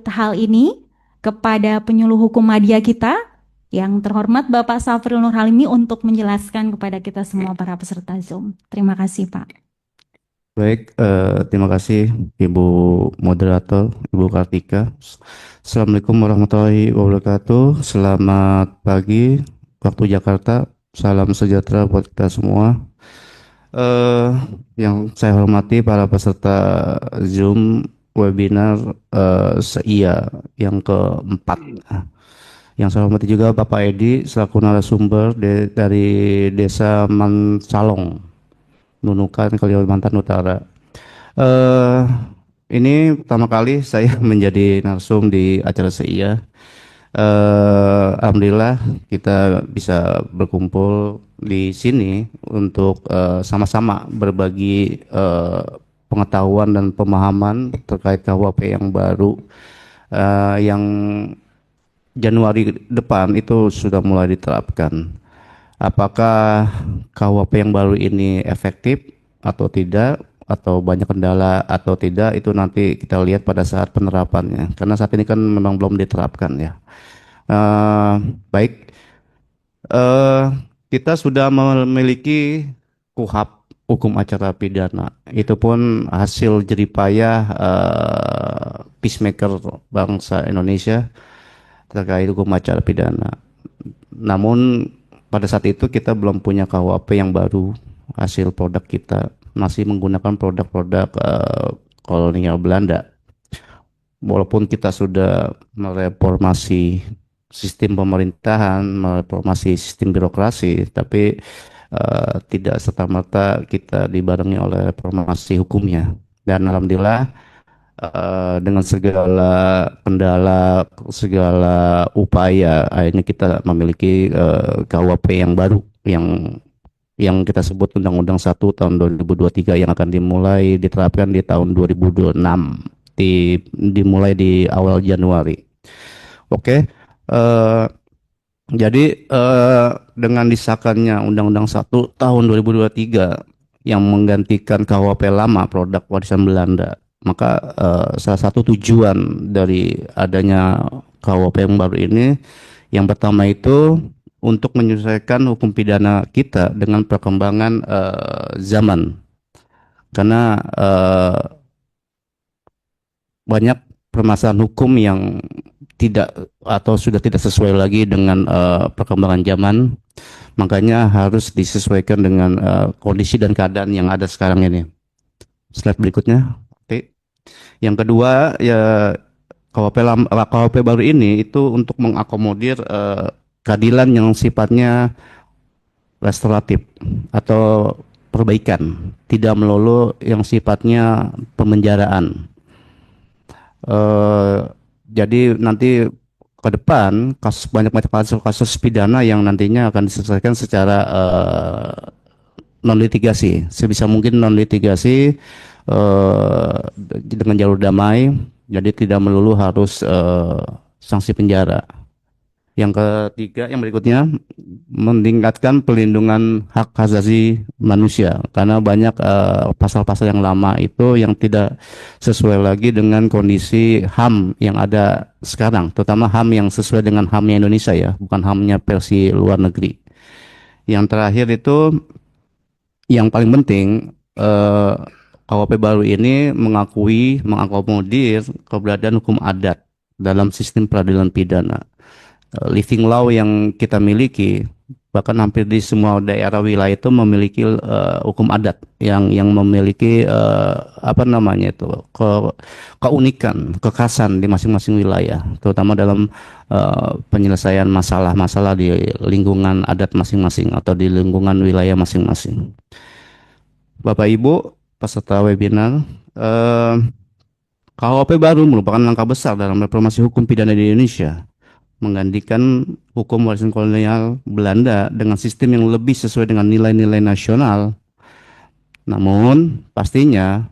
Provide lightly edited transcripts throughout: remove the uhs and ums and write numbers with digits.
hal ini kepada penyuluh hukum media kita yang terhormat Bapak Safril Nur Halimi untuk menjelaskan kepada kita semua para peserta Zoom. Terima kasih, Pak. Baik, terima kasih Ibu Moderator, Ibu Kartika. Assalamualaikum warahmatullahi wabarakatuh. Selamat pagi waktu Jakarta. Salam sejahtera buat kita semua. Eh, yang saya hormati para peserta Zoom webinar SEIA yang keempat. Yang saya hormati juga Bapak Edi selaku narasumber dari Desa Mansalong, Nunukan, Kalimantan Utara. eh ini pertama kali saya menjadi narsum di acara SEIA. Alhamdulillah kita bisa berkumpul di sini untuk sama-sama berbagi pengetahuan dan pemahaman terkait KUHP yang baru yang Januari depan itu sudah mulai diterapkan. Apakah KUHP yang baru ini efektif atau tidak, atau banyak kendala atau tidak, itu nanti kita lihat pada saat penerapannya. Karena saat ini kan memang belum diterapkan ya. Eh, Baik, eh, kita sudah memiliki KUHP, hukum acara pidana. Itu pun hasil jeripayah peacemaker bangsa Indonesia terkait hukum acara pidana. Namun pada saat itu kita belum punya KUHP yang baru. Hasil produk kita masih menggunakan produk-produk kolonial Belanda. Walaupun kita sudah mereformasi sistem pemerintahan, mereformasi sistem birokrasi, tapi tidak serta-merta kita dibarengi oleh reformasi hukumnya. Dan alhamdulillah dengan segala kendala, segala upaya, akhirnya kita memiliki KUHP yang baru, yang kita sebut Undang-Undang 1 tahun 2023 yang akan dimulai diterapkan di tahun 2026, dimulai di awal Januari. Oke, eh, jadi dengan disahkannya Undang-Undang 1 tahun 2023 yang menggantikan KUHP lama, produk warisan Belanda, maka salah satu tujuan dari adanya KUHP yang baru ini, yang pertama itu untuk menyesuaikan hukum pidana kita dengan perkembangan zaman. Karena banyak permasalahan hukum yang tidak atau sudah tidak sesuai lagi dengan perkembangan zaman, makanya harus disesuaikan dengan kondisi dan keadaan yang ada sekarang ini. Slide berikutnya. Oke. Yang kedua ya, KUHP baru ini itu untuk mengakomodir keadilan yang sifatnya restoratif atau perbaikan, tidak melulu yang sifatnya pemenjaraan. Eh, jadi nanti ke depan banyak kasus pidana yang nantinya akan diselesaikan secara non litigasi, sebisa mungkin non litigasi dengan jalur damai, jadi tidak melulu harus sanksi penjara. Yang ketiga, yang berikutnya, meningkatkan pelindungan hak asasi manusia, karena banyak pasal-pasal yang lama itu yang tidak sesuai lagi dengan kondisi HAM yang ada sekarang, terutama HAM yang sesuai dengan HAM-nya Indonesia ya, bukan HAM-nya versi luar negeri. Yang terakhir itu, yang paling penting, eh, KUHP baru ini mengakomodir keberadaan hukum adat dalam sistem peradilan pidana. Living law yang kita miliki, bahkan hampir di semua daerah wilayah itu memiliki hukum adat yang memiliki apa namanya itu, keunikan, kekhasan di masing-masing wilayah, terutama dalam penyelesaian masalah-masalah di lingkungan adat masing-masing atau di lingkungan wilayah masing-masing. Bapak Ibu peserta webinar, eh, KUHP baru merupakan langkah besar dalam reformasi hukum pidana di Indonesia, menggantikan hukum warisan kolonial Belanda dengan sistem yang lebih sesuai dengan nilai-nilai nasional. Namun, pastinya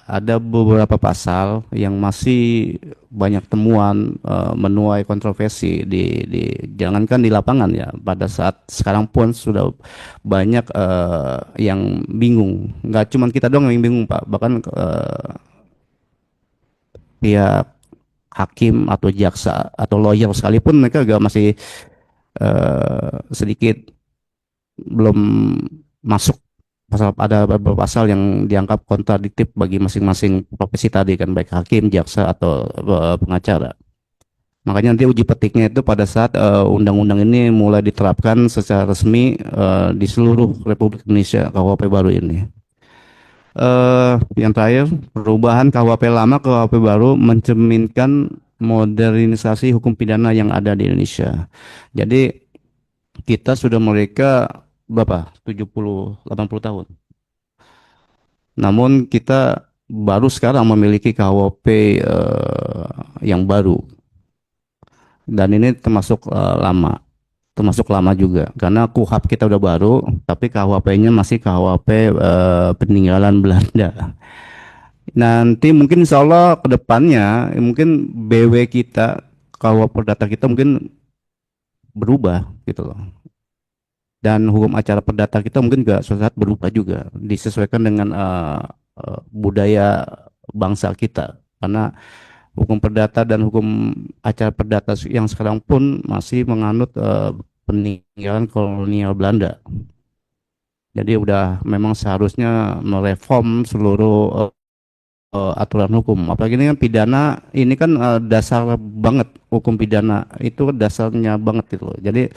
ada beberapa pasal yang masih banyak temuan, menuai kontroversi jangankan di lapangan ya, pada saat sekarang pun sudah banyak yang bingung. Nggak cuma kita doang yang bingung Pak, bahkan pihak hakim atau jaksa atau lawyer sekalipun mereka juga masih sedikit belum masuk pasal, ada beberapa pasal yang dianggap kontradiktif bagi masing-masing profesi tadi kan, baik hakim, jaksa atau pengacara. Makanya nanti uji petiknya itu pada saat undang-undang ini mulai diterapkan secara resmi di seluruh Republik Indonesia, KUHP baru ini. Yang terakhir, perubahan KUHP lama ke KUHP baru mencerminkan modernisasi hukum pidana yang ada di Indonesia. Jadi kita sudah mereka berapa? 70-80 tahun. Namun kita baru sekarang memiliki KUHP yang baru, dan ini termasuk lama juga karena KUHP kita udah baru tapi KUHP-nya masih KUHP peninggalan Belanda. Nanti mungkin insya Allah ke depannya mungkin BW kita, KUHP perdata kita mungkin berubah gitu loh. Dan hukum acara perdata kita mungkin juga suatu saat berubah juga, disesuaikan dengan budaya bangsa kita. Karena hukum perdata dan hukum acara perdata yang sekarang pun masih menganut peninggalan kolonial Belanda. Jadi udah memang seharusnya mereform seluruh aturan hukum. Apalagi ini kan pidana, ini kan dasar banget, hukum pidana itu dasarnya banget gitu loh. Jadi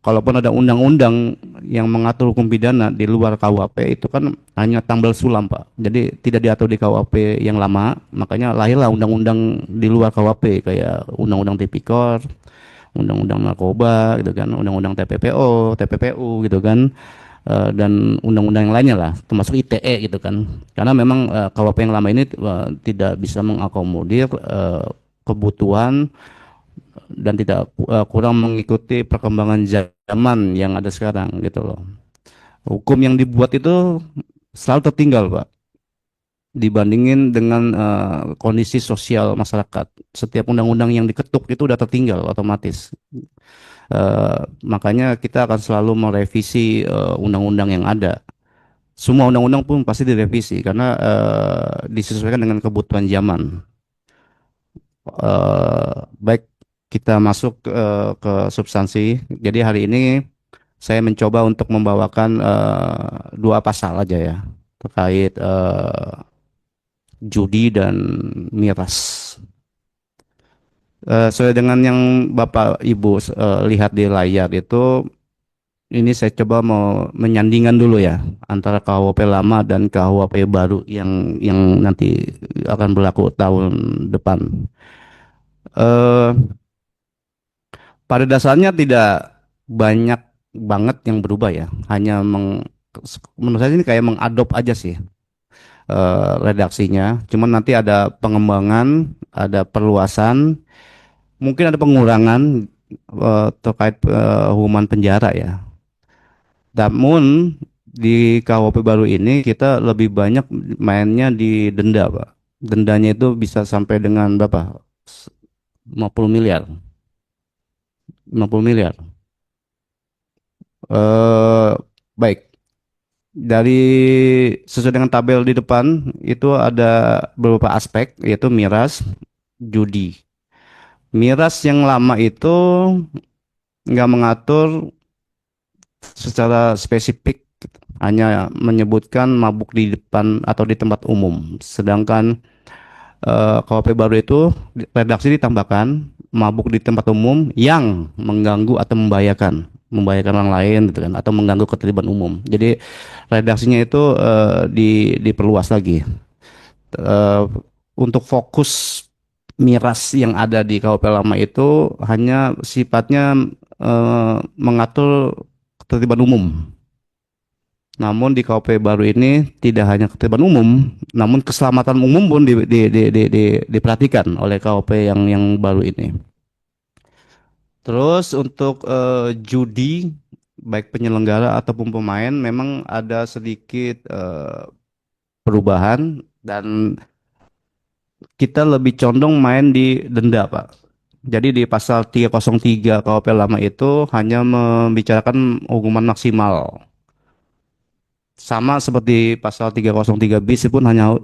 kalaupun ada undang-undang yang mengatur hukum pidana di luar KUHP itu kan hanya tambal sulam, Pak. Jadi tidak diatur di KUHP yang lama, makanya lahirlah undang-undang di luar KUHP kayak Undang-Undang Tipikor, Undang-Undang Narkoba gitu kan, Undang-Undang TPPO, TPPU gitu kan. Dan undang-undang yang lainnya lah, termasuk ITE gitu kan. Karena memang KUHP yang lama ini tidak bisa mengakomodir kebutuhan dan tidak kurang mengikuti perkembangan zaman yang ada sekarang gitu loh. Hukum yang dibuat itu selalu tertinggal, Pak, dibandingin dengan kondisi sosial masyarakat. Setiap undang-undang yang diketuk itu udah tertinggal otomatis. Makanya kita akan selalu merevisi undang-undang yang ada. Semua undang-undang pun pasti direvisi karena disesuaikan dengan kebutuhan zaman. Baik, kita masuk ke substansi. Jadi hari ini saya mencoba untuk membawakan dua pasal aja ya terkait judi dan miras. Sesuai dengan yang Bapak Ibu lihat di layar itu, ini saya coba mau menyandingkan dulu ya antara KUHP lama dan KUHP baru yang nanti akan berlaku tahun depan. Eh, Pada dasarnya tidak banyak banget yang berubah ya, hanya menurut saya ini kayak mengadop aja sih redaksinya. Cuman nanti ada pengembangan, ada perluasan, mungkin ada pengurangan terkait hukuman penjara ya. Namun di KUHP baru ini kita lebih banyak mainnya di denda, Pak. Dendanya itu bisa sampai dengan berapa? 50 miliar. 50 miliar. Eh Baik. Dari sesuai dengan tabel di depan itu ada beberapa aspek yaitu miras, judi. Miras yang lama itu nggak mengatur secara spesifik, hanya menyebutkan mabuk di depan atau di tempat umum. Sedangkan KUHP baru itu redaksi ditambahkan mabuk di tempat umum yang mengganggu atau membahayakan orang lain gitu kan, atau mengganggu ketertiban umum. Jadi redaksinya itu diperluas lagi. Eh, untuk fokus miras yang ada di KUHP lama itu hanya sifatnya mengatur ketertiban umum. Namun di KUHP baru ini tidak hanya ketertiban umum, namun keselamatan umum pun diperhatikan oleh KUHP yang baru ini. Terus untuk judi, baik penyelenggara ataupun pemain, memang ada sedikit perubahan dan kita lebih condong main di denda, Pak. Jadi di pasal 303 KUHP lama itu hanya membicarakan hukuman maksimal. Sama seperti pasal 303 bis pun hanya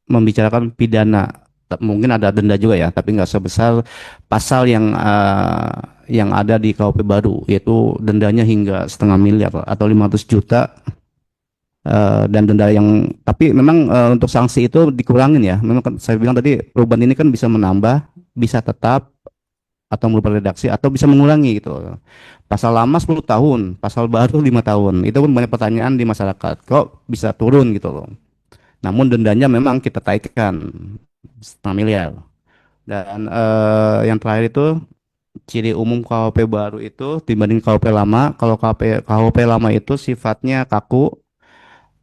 membicarakan pidana, mungkin ada denda juga ya, tapi nggak sebesar pasal yang ada di KUHP baru, yaitu dendanya hingga 500 miliar atau 500 juta. Dan denda yang, tapi memang untuk sanksi itu dikurangin ya. Memang kan saya bilang tadi, perubahan ini kan bisa menambah, bisa tetap, atau merubah redaksi, atau bisa mengurangi gitu. Pasal lama 10 tahun, pasal baru 5 tahun. Itu pun banyak pertanyaan di masyarakat, kok bisa turun gitu loh. Namun dendanya memang kita taikkan 500 miliar. Dan yang terakhir itu, ciri umum KUHP baru itu dibanding KUHP lama. Kalau KUHP lama itu sifatnya kaku,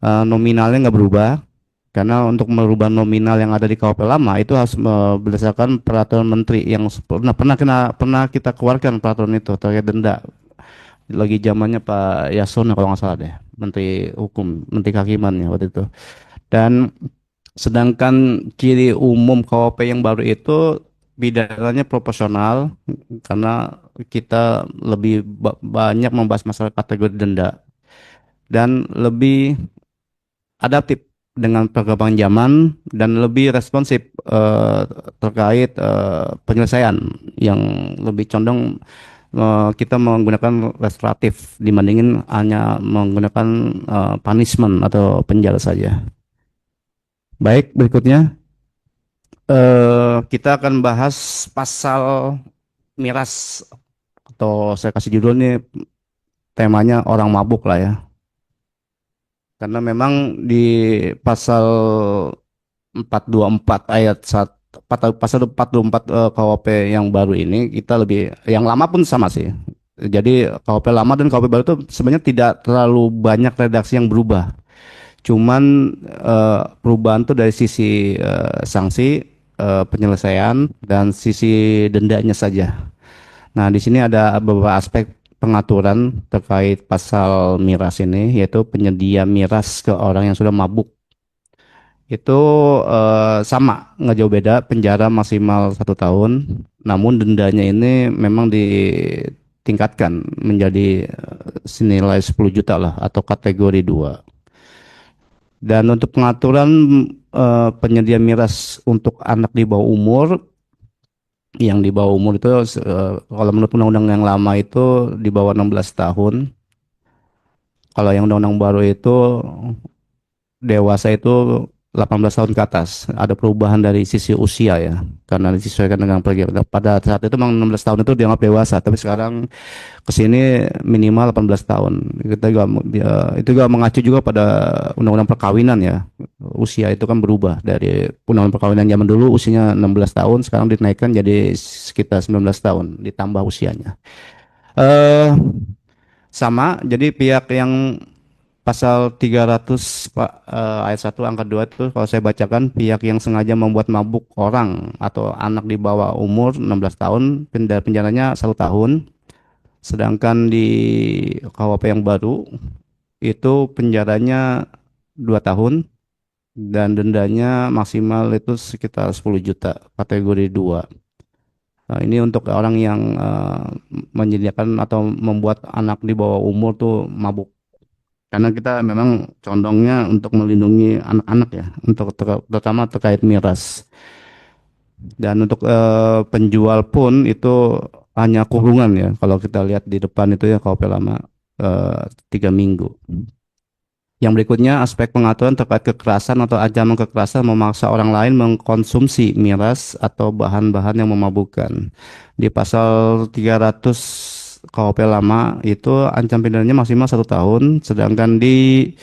nominalnya nggak berubah. Karena untuk merubah nominal yang ada di KUHP lama itu harus berdasarkan peraturan menteri yang pernah kita keluarkan peraturan itu terkait denda. Lagi zamannya Pak Yasona kalau nggak salah deh, Menteri Hukum, Menteri Kehakiman ya waktu itu. Dan sedangkan ciri umum KUHP yang baru itu pidananya proporsional, karena kita lebih banyak membahas masalah kategori denda dan lebih adaptif dengan perkembangan zaman dan lebih responsif terkait penyelesaian yang lebih condong kita menggunakan restoratif dibandingin hanya menggunakan punishment atau penjara saja. Baik, berikutnya kita akan bahas pasal miras, atau saya kasih judul nih, temanya orang mabuk lah ya. Karena memang di pasal 424 ayat 1, pasal 424 KUHP yang baru ini, kita lebih, yang lama pun sama sih. Jadi KUHP lama dan KUHP baru itu sebenarnya tidak terlalu banyak redaksi yang berubah. Cuman perubahan tuh dari sisi sanksi, penyelesaian, dan sisi dendanya saja. Nah, di sini ada beberapa aspek pengaturan terkait pasal miras ini, yaitu penyedia miras ke orang yang sudah mabuk. Itu sama, nggak jauh beda, penjara maksimal 1 tahun, namun dendanya ini memang ditingkatkan menjadi senilai 10 juta lah, atau kategori 2. Dan untuk pengaturan penyedia miras untuk anak di bawah umur, yang di bawah umur itu kalau menurut undang-undang yang lama itu di bawah 16 tahun. Kalau yang undang-undang baru itu dewasa itu 18 tahun ke atas. Ada perubahan dari sisi usia ya, karena disesuaikan dengan pada saat itu memang 16 tahun itu dianggap dewasa, tapi sekarang ke sini minimal 18 tahun. Kita juga itu juga mengacu juga pada undang-undang perkawinan ya. Usia itu kan berubah dari undang-undang perkawinan zaman dulu usianya 16 tahun, sekarang dinaikkan jadi sekitar 19 tahun ditambah usianya. Eh Sama, jadi pihak yang pasal 300 ayat 1 angka 2 itu kalau saya bacakan, pihak yang sengaja membuat mabuk orang atau anak di bawah umur 16 tahun, penjaranya 1 tahun. Sedangkan di KUHP yang baru itu penjaranya 2 tahun dan dendanya maksimal itu sekitar 10 juta, kategori 2. Nah, ini untuk orang yang menyediakan atau membuat anak di bawah umur tuh mabuk. Karena kita memang condongnya untuk melindungi anak-anak ya, untuk terutama terkait miras. Dan untuk penjual pun itu hanya kurungan ya. Kalau kita lihat di depan itu ya KUHP lama 3 minggu. Yang berikutnya, aspek pengaturan terkait kekerasan atau ancaman kekerasan memaksa orang lain mengkonsumsi miras atau bahan-bahan yang memabukkan. Di pasal 300 KUHP lama itu ancaman pidananya maksimal 1 tahun, sedangkan di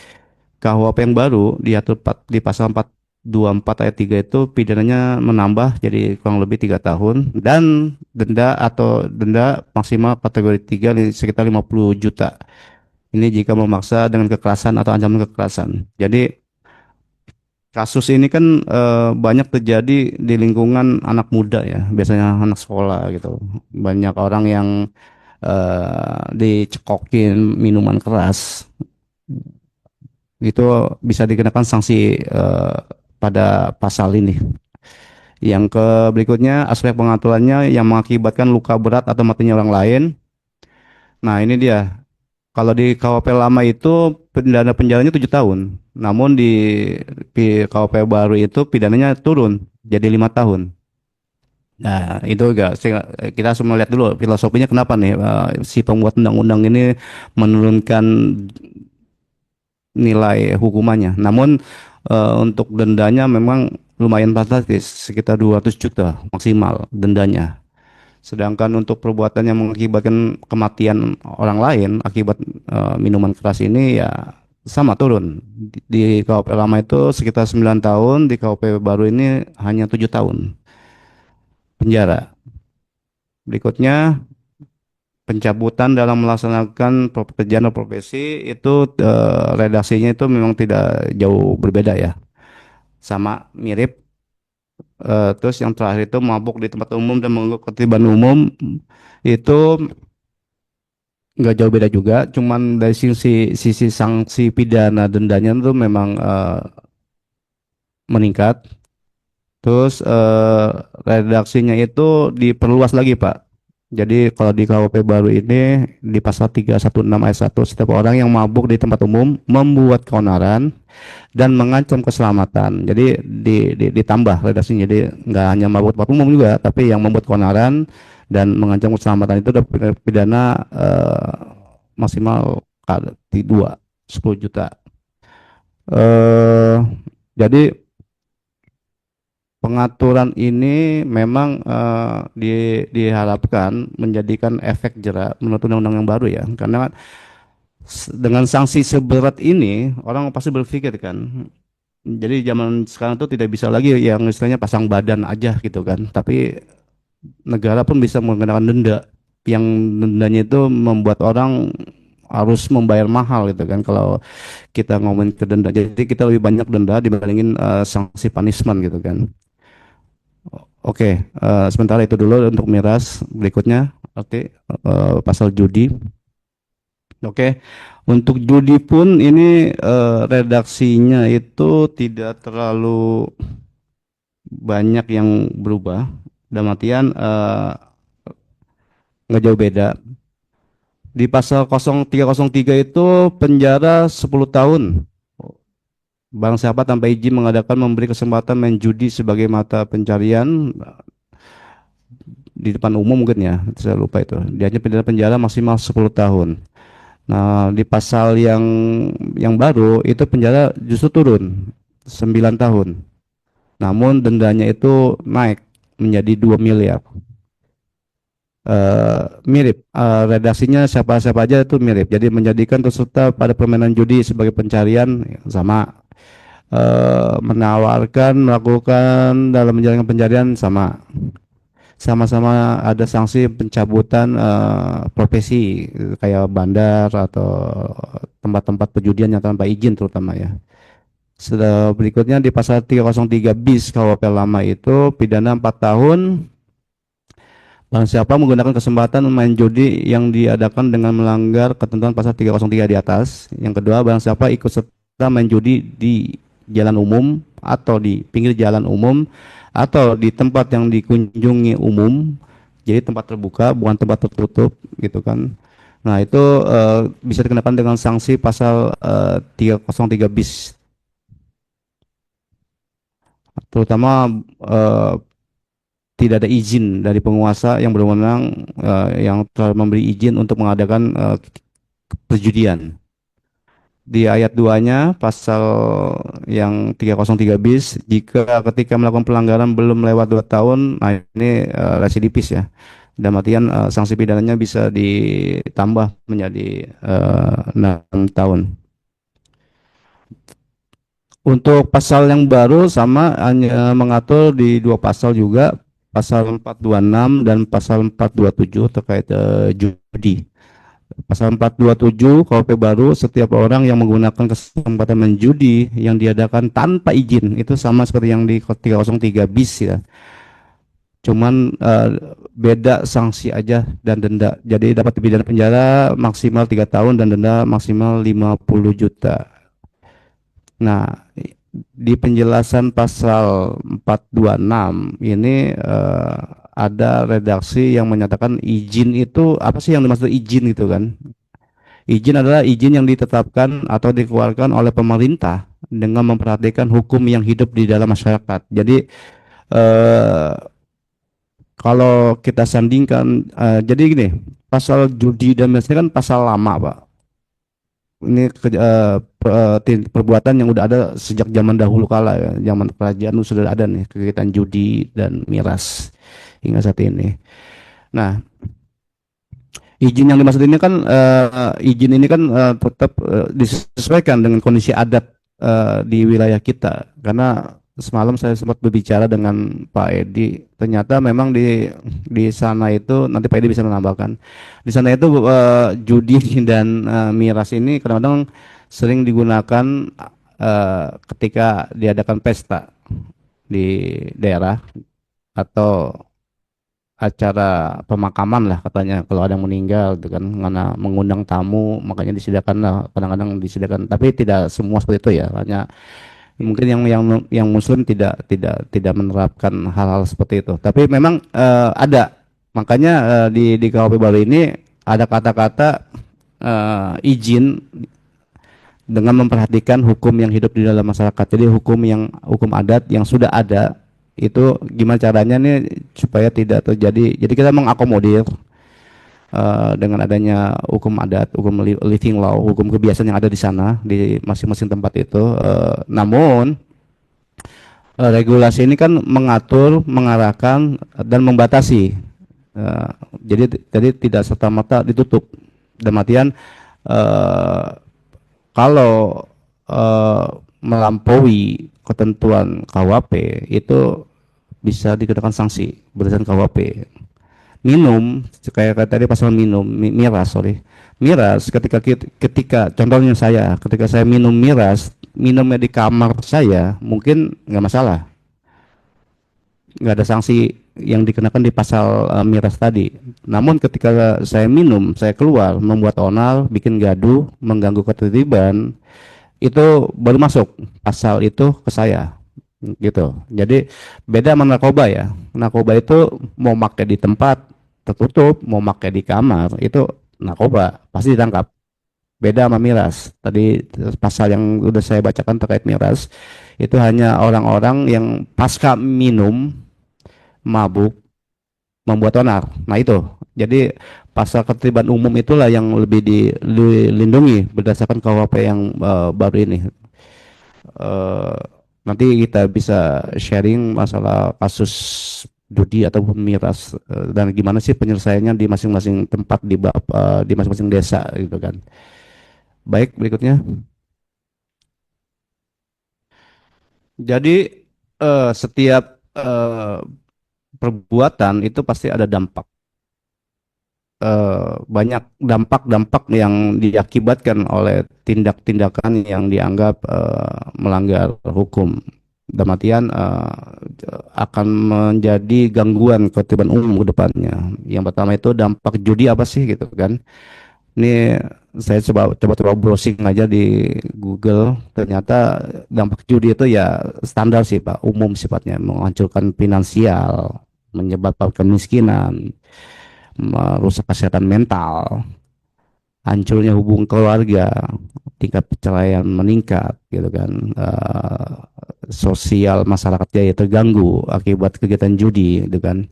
KUHP yang baru diatur di pasal 424 ayat 3 itu pidananya menambah jadi kurang lebih 3 tahun, dan denda maksimal kategori 3 sekitar 50 juta. Ini jika memaksa dengan kekerasan atau ancaman kekerasan. Jadi kasus ini kan banyak terjadi di lingkungan anak muda ya, biasanya anak sekolah gitu. Banyak orang yang dicekokin minuman keras, itu bisa dikenakan sanksi pada pasal ini. Yang berikutnya, aspek pengaturannya yang mengakibatkan luka berat atau matinya orang lain. Nah, ini dia. Kalau di KUHP lama itu pidana penjaranya 7 tahun. Namun di KUHP baru itu pidananya turun jadi 5 tahun. Nah, itu enggak kita semua lihat dulu filosofinya kenapa nih si pembuat undang-undang ini menurunkan nilai hukumannya. Namun untuk dendanya memang lumayan fantastis, sekitar 200 juta maksimal dendanya. Sedangkan untuk perbuatan yang mengakibatkan kematian orang lain akibat minuman keras ini ya sama turun. Di KUP lama itu sekitar 9 tahun, di KUP baru ini hanya 7 tahun penjara. Berikutnya pencabutan dalam melaksanakan pekerjaan atau profesi itu redaksinya itu memang tidak jauh berbeda ya, sama mirip. Terus yang terakhir itu mabuk di tempat umum dan mengganggu ketertiban umum itu nggak jauh beda juga, cuman dari sisi sisi sanksi pidana dendanya itu memang meningkat. Terus redaksinya itu diperluas lagi Pak. Jadi kalau di KUP baru ini di pasal 316 ayat 1, setiap orang yang mabuk di tempat umum membuat keonaran dan mengancam keselamatan. Jadi ditambah redaksinya. Jadi nggak hanya mabuk tempat umum juga, tapi yang membuat keonaran dan mengancam keselamatan itu dapat pidana maksimal kali 2, 10 juta. Eh, jadi pengaturan ini memang diharapkan menjadikan efek jera menurut undang-undang yang baru ya. Karena dengan sanksi seberat ini orang pasti berpikir kan. Jadi zaman sekarang tuh tidak bisa lagi yang istilahnya pasang badan aja gitu kan. Tapi negara pun bisa mengenakan denda yang dendanya itu membuat orang harus membayar mahal gitu kan kalau kita ngomongin ke denda. Jadi kita lebih banyak denda dibandingin sanksi punishment gitu kan. Oke, sementara itu dulu untuk miras. Berikutnya, oke, pasal judi. Oke, untuk judi pun ini redaksinya itu tidak terlalu banyak yang berubah. Dalam artian nggak jauh beda. Di pasal 0303 itu penjara 10 tahun. Barang siapa tanpa izin mengadakan memberi kesempatan main judi sebagai mata pencarian di depan umum mungkin ya, saya lupa itu. Dia hanya pidana penjara maksimal 10 tahun. Nah, di pasal yang baru itu penjara justru turun 9 tahun. Namun dendanya itu naik menjadi 2 miliar. Mirip redaksinya siapa-siapa aja itu mirip. Jadi menjadikan peserta pada permainan judi sebagai pencarian sama, menawarkan melakukan dalam menjalankan pencarian sama. Sama-sama ada sanksi pencabutan profesi kayak bandar atau tempat-tempat perjudian yang tanpa izin terutama ya. Setelah berikutnya di pasal 303 bis KUHP lama itu pidana 4 tahun barang siapa menggunakan kesempatan main judi yang diadakan dengan melanggar ketentuan pasal 303 di atas. Yang kedua, barang siapa ikut serta main judi di jalan umum atau di pinggir jalan umum atau di tempat yang dikunjungi umum, jadi tempat terbuka bukan tempat tertutup gitu kan. Nah itu bisa dikenakan dengan sanksi pasal 303 bis, terutama tidak ada izin dari penguasa yang berwenang yang telah memberi izin untuk mengadakan perjudian. Di ayat 2-nya pasal yang 303 bis, jika ketika melakukan pelanggaran belum lewat 2 tahun, nah ini residivis ya. Dalam artian sanksi pidananya bisa ditambah menjadi 6 tahun. Untuk pasal yang baru sama hanya mengatur di 2 pasal juga, pasal 426 dan pasal 427 terkait judi. Pasal 427 KUHP baru, setiap orang yang menggunakan kesempatan menjudi yang diadakan tanpa izin itu sama seperti yang di 303 bis ya. Cuman beda sanksi aja dan denda. Jadi dapat pidana penjara maksimal 3 tahun dan denda maksimal 50 juta. Nah, di penjelasan pasal 426 ini ada redaksi yang menyatakan izin itu apa sih yang dimaksud izin itu kan? Izin adalah izin yang ditetapkan atau dikeluarkan oleh pemerintah dengan memperhatikan hukum yang hidup di dalam masyarakat. Jadi Eh, Kalau kita sandingkan, jadi gini, pasal judi dan miras ini kan pasal lama, Pak. Ini perbuatan yang udah ada sejak zaman dahulu kala ya, zaman kerajaan sudah ada nih kegiatan judi dan miras hingga saat ini. Nah, izin yang dimaksud ini kan izin ini kan tetap disesuaikan dengan kondisi adat di wilayah kita. Karena semalam saya sempat berbicara dengan Pak Edi, ternyata memang di sana itu nanti Pak Edi bisa menambahkan. Di sana itu judi dan miras ini kadang-kadang sering digunakan ketika diadakan pesta di daerah atau acara pemakaman lah katanya kalau ada yang meninggal gitu kan karena mengundang tamu makanya disediakan lah kadang-kadang disediakan tapi tidak semua seperti itu ya hanya mungkin yang muslim tidak menerapkan hal-hal seperti itu tapi memang ada makanya di KUHP baru ini ada kata-kata izin dengan memperhatikan hukum yang hidup di dalam masyarakat. Jadi hukum adat yang sudah ada itu gimana caranya nih supaya tidak terjadi. Jadi kita mengakomodir dengan adanya hukum adat, hukum living law, hukum kebiasaan yang ada di sana di masing-masing tempat itu. Namun regulasi ini kan mengatur, mengarahkan dan membatasi. Eh, jadi tidak serta merta ditutup. Dalam artian eh, kalau eh, melampaui ketentuan KUHP itu bisa dikenakan sanksi berdasarkan KUHP. Minum, kayak tadi pasal minum, miras, sorry. Miras ketika contohnya ketika saya minum miras, minumnya di kamar saya, mungkin nggak masalah. Nggak ada sanksi yang dikenakan di pasal miras tadi. Namun ketika saya minum, saya keluar, membuat onar, bikin gaduh, mengganggu ketertiban, itu baru masuk pasal itu ke saya gitu. Jadi beda sama narkoba ya. Narkoba itu mau pakai di tempat tertutup, mau pakai di kamar itu narkoba pasti ditangkap. Beda sama miras. Tadi pasal yang udah saya bacakan terkait miras itu hanya orang-orang yang pasca minum mabuk membuat onar. Nah itu. Jadi pasal ketertiban umum itulah yang lebih dilindungi berdasarkan KUHP yang baru ini. Eh, Nanti kita bisa sharing masalah kasus judi ataupun miras dan gimana sih penyelesaiannya di masing-masing tempat di masing-masing desa gitu kan. Baik, berikutnya. Jadi setiap perbuatan itu pasti ada dampak. Banyak dampak-dampak yang diakibatkan oleh tindak-tindakan yang dianggap melanggar hukum. Dalam artian akan menjadi gangguan ketertiban umum ke depannya. Yang pertama itu dampak judi apa sih gitu kan. Ini saya coba browsing aja di Google. Ternyata dampak judi itu ya standar sih Pak, umum sifatnya, menghancurkan finansial, menyebabkan kemiskinan, merusak kesehatan mental, hancurnya hubungan keluarga, tingkat perceraian meningkat, gitu kan, sosial masyarakatnya ya terganggu akibat kegiatan judi, gitu kan.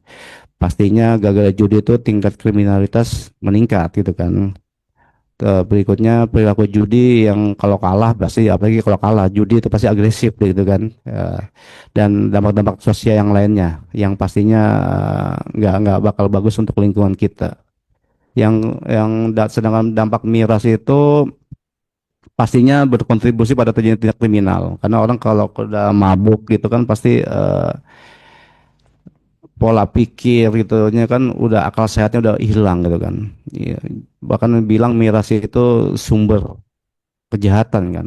Pastinya gagal judi itu tingkat kriminalitas meningkat, gitu kan. Berikutnya perilaku judi yang kalau kalah pasti apalagi kalau kalah judi itu pasti agresif gitu kan. Dan dampak-dampak sosial yang lainnya yang pastinya nggak bakal bagus untuk lingkungan kita sedangkan dampak miras itu pastinya berkontribusi pada terjadinya tindak kriminal karena orang kalau udah mabuk gitu kan pasti pola pikir gitu kan udah akal sehatnya udah hilang gitu kan. Iya, bahkan bilang miras itu sumber kejahatan kan.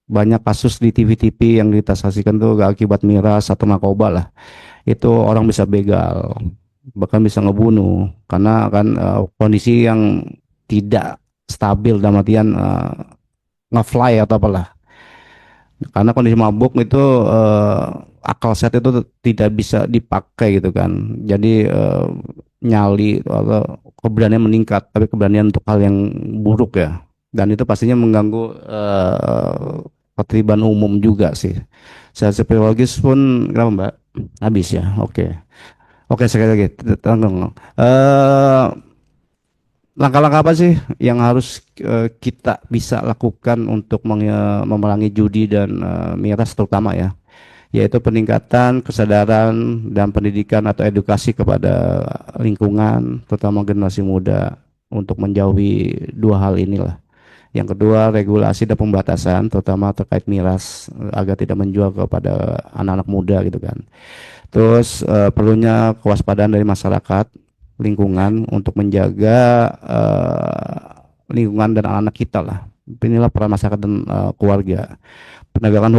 Banyak kasus di TV-TV yang kita saksikan tuh gak akibat miras atau narkoba lah. Itu orang bisa begal, bahkan bisa ngebunuh karena kan kondisi yang tidak stabil dalam artian nge-fly atau apalah. Karena kondisi mabuk itu akal sehat itu tidak bisa dipakai gitu kan. Jadi nyali atau keberanian meningkat, tapi keberanian untuk hal yang buruk ya. Dan itu pastinya mengganggu ketertiban umum juga sih. Secara psikologis pun, kenapa Mbak? Habis ya. Oke. Oke, sekali lagi. Tanggung. Eh, Langkah-langkah apa sih yang harus kita bisa lakukan untuk memerangi judi dan miras terutama ya? Yaitu peningkatan kesadaran dan pendidikan atau edukasi kepada lingkungan, terutama generasi muda untuk menjauhi dua hal inilah. Yang kedua, regulasi dan pembatasan, terutama terkait miras, agar tidak menjual kepada anak-anak muda gitu kan. Terus perlunya kewaspadaan dari masyarakat, lingkungan untuk menjaga lingkungan dan anak-anak kita lah. Inilah peran masyarakat dan keluarga. Penegakan